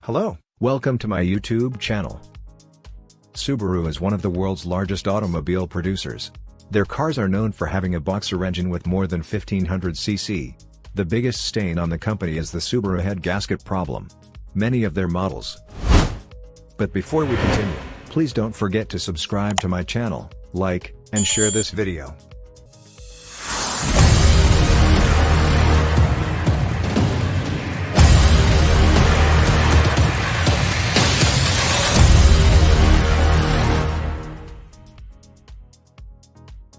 Hello, welcome to my YouTube channel. Subaru is one of the world's largest automobile producers. Their cars are known for having a boxer engine with more than 1500 cc. The biggest stain on the company is the Subaru head gasket problem. Many of their models. But before we continue, please don't forget to subscribe to my channel, like, and share this video.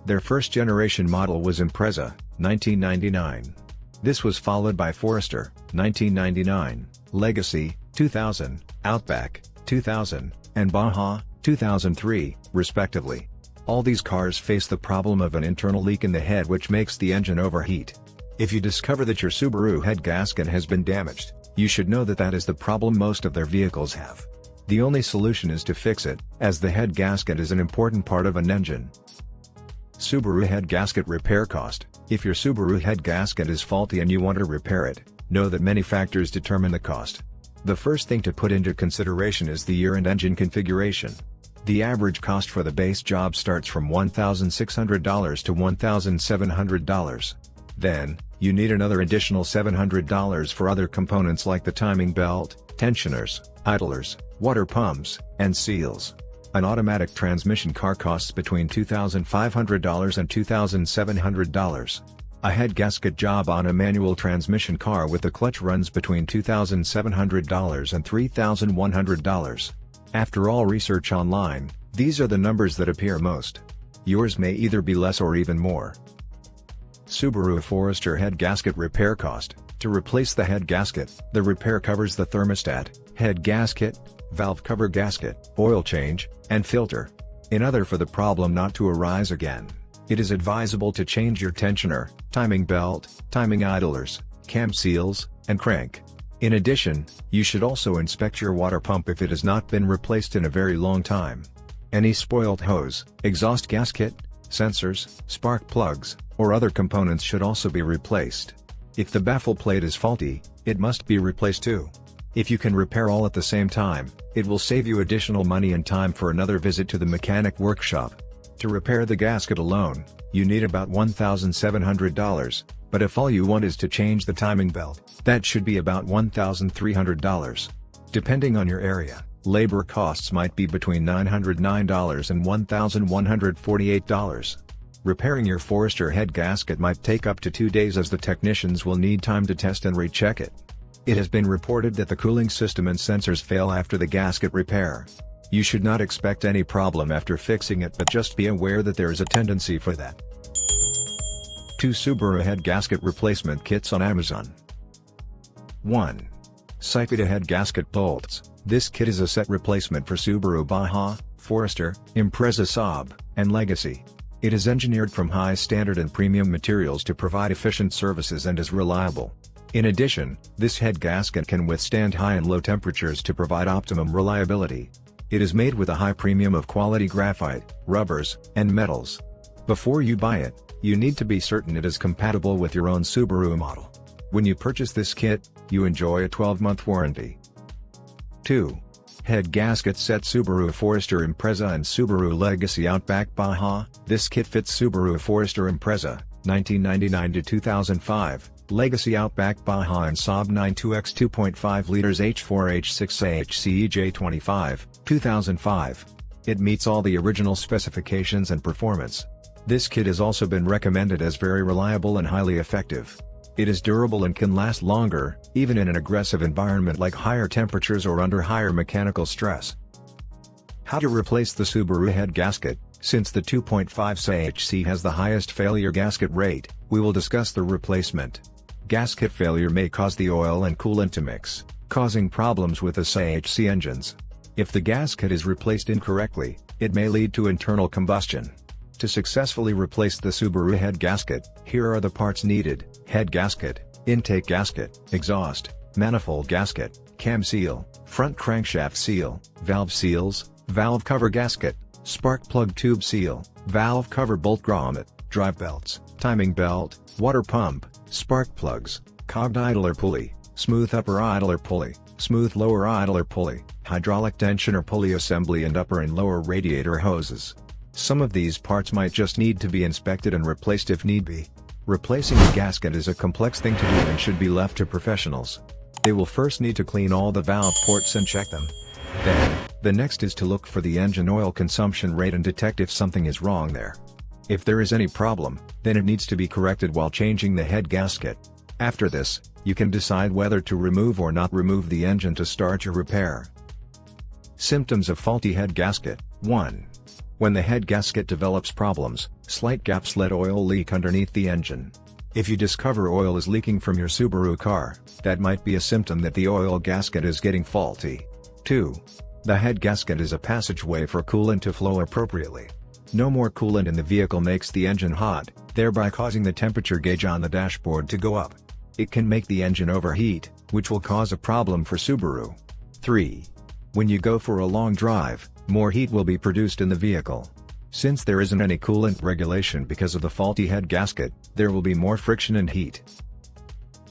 Their first generation model was Impreza, 1999. This was followed by Forester, 1999, Legacy, 2000, Outback, 2000, and Baja, 2003, respectively. All these cars face the problem of an internal leak in the head which makes the engine overheat. If you discover that your Subaru head gasket has been damaged, you should know that that is the problem most of their vehicles have. The only solution is to fix it, as the head gasket is an important part of an engine. Subaru head gasket repair cost. If your Subaru head gasket is faulty and you want to repair it, know that many factors determine the cost. The first thing to put into consideration is the year and engine configuration. The average cost for the base job starts from $1,600 to $1,700. Then, you need another additional $700 for other components like the timing belt, tensioners, idlers, water pumps, and seals. An automatic transmission car costs between $2,500 and $2,700. A head gasket job on a manual transmission car with the clutch runs between $2,700 and $3,100. After all research online, these are the numbers that appear most. Yours may either be less or even more. Subaru Forester head gasket repair cost. To replace the head gasket, the repair covers the thermostat, head gasket, valve cover gasket, oil change, and filter. In order for the problem not to arise again, it is advisable to change your tensioner, timing belt, timing idlers, cam seals, and crank. In addition, you should also inspect your water pump if it has not been replaced in a very long time. Any spoiled hose, exhaust gasket, sensors, spark plugs, or other components should also be replaced. If the baffle plate is faulty, it must be replaced too. If you can repair all at the same time, it will save you additional money and time for another visit to the mechanic workshop. To repair the gasket alone, you need about $1,700, but if all you want is to change the timing belt, that should be about $1,300. Depending on your area, labor costs might be between $909 and $1,148. Repairing your Forester head gasket might take up to 2 days as the technicians will need time to test and recheck it. It has been reported that the cooling system and sensors fail after the gasket repair. You should not expect any problem after fixing it, but just be aware that there is a tendency for that. 2 Subaru head gasket replacement kits on Amazon. 1. Sipita head gasket bolts. This kit is a set replacement for Subaru Baja, Forester, Impreza Saab, and Legacy. It is engineered from high standard and premium materials to provide efficient services and is reliable. In addition, this head gasket can withstand high and low temperatures to provide optimum reliability. It is made with a high premium of quality graphite, rubbers, and metals. Before you buy it, you need to be certain it is compatible with your own Subaru model. When you purchase this kit, you enjoy a 12-month warranty. 2. Head gasket set Subaru Forester Impreza and Subaru Legacy Outback Baja. This kit fits Subaru Forester Impreza, 1999 to 2005. Legacy Outback Baja and Saab 92X 2.5 liters H4H6AHCEJ25, 2005. It meets all the original specifications and performance. This kit has also been recommended as very reliable and highly effective. It is durable and can last longer, even in an aggressive environment like higher temperatures or under higher mechanical stress. How to replace the Subaru head gasket. Since the 2.5 CHC has the highest failure gasket rate, we will discuss the replacement. Gasket failure may cause the oil and coolant to mix, causing problems with the CHC engines. If the gasket is replaced incorrectly, it may lead to internal combustion. To successfully replace the Subaru head gasket, here are the parts needed: head gasket, intake gasket, exhaust, manifold gasket, cam seal, front crankshaft seal, valve seals, valve cover gasket, spark plug tube seal, valve cover bolt grommet, drive belts, timing belt, water pump, spark plugs, cogged idler pulley, smooth upper idler pulley, smooth lower idler pulley, hydraulic tensioner pulley assembly and upper and lower radiator hoses. Some of these parts might just need to be inspected and replaced if need be. Replacing a gasket is a complex thing to do and should be left to professionals. They will first need to clean all the valve ports and check them. Then, the next is to look for the engine oil consumption rate and detect if something is wrong there. If there is any problem, then it needs to be corrected while changing the head gasket. After this, you can decide whether to remove or not remove the engine to start your repair. Symptoms of faulty head gasket. 1. When the head gasket develops problems, slight gaps let oil leak underneath the engine. If you discover oil is leaking from your Subaru car, that might be a symptom that the oil gasket is getting faulty. 2. The head gasket is a passageway for coolant to flow appropriately. No more coolant in the vehicle makes the engine hot, thereby causing the temperature gauge on the dashboard to go up. It can make the engine overheat, which will cause a problem for Subaru. 3. When you go for a long drive, more heat will be produced in the vehicle. Since there isn't any coolant regulation because of the faulty head gasket, there will be more friction and heat.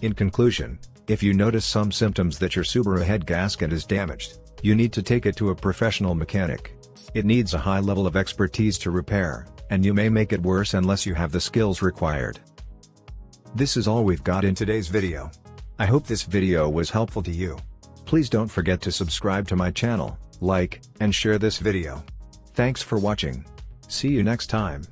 In conclusion, if you notice some symptoms that your Subaru head gasket is damaged, you need to take it to a professional mechanic. It needs a high level of expertise to repair, and you may make it worse unless you have the skills required. This is all we've got in today's video. I hope this video was helpful to you. Please don't forget to subscribe to my channel, like, and share this video. Thanks for watching. See you next time.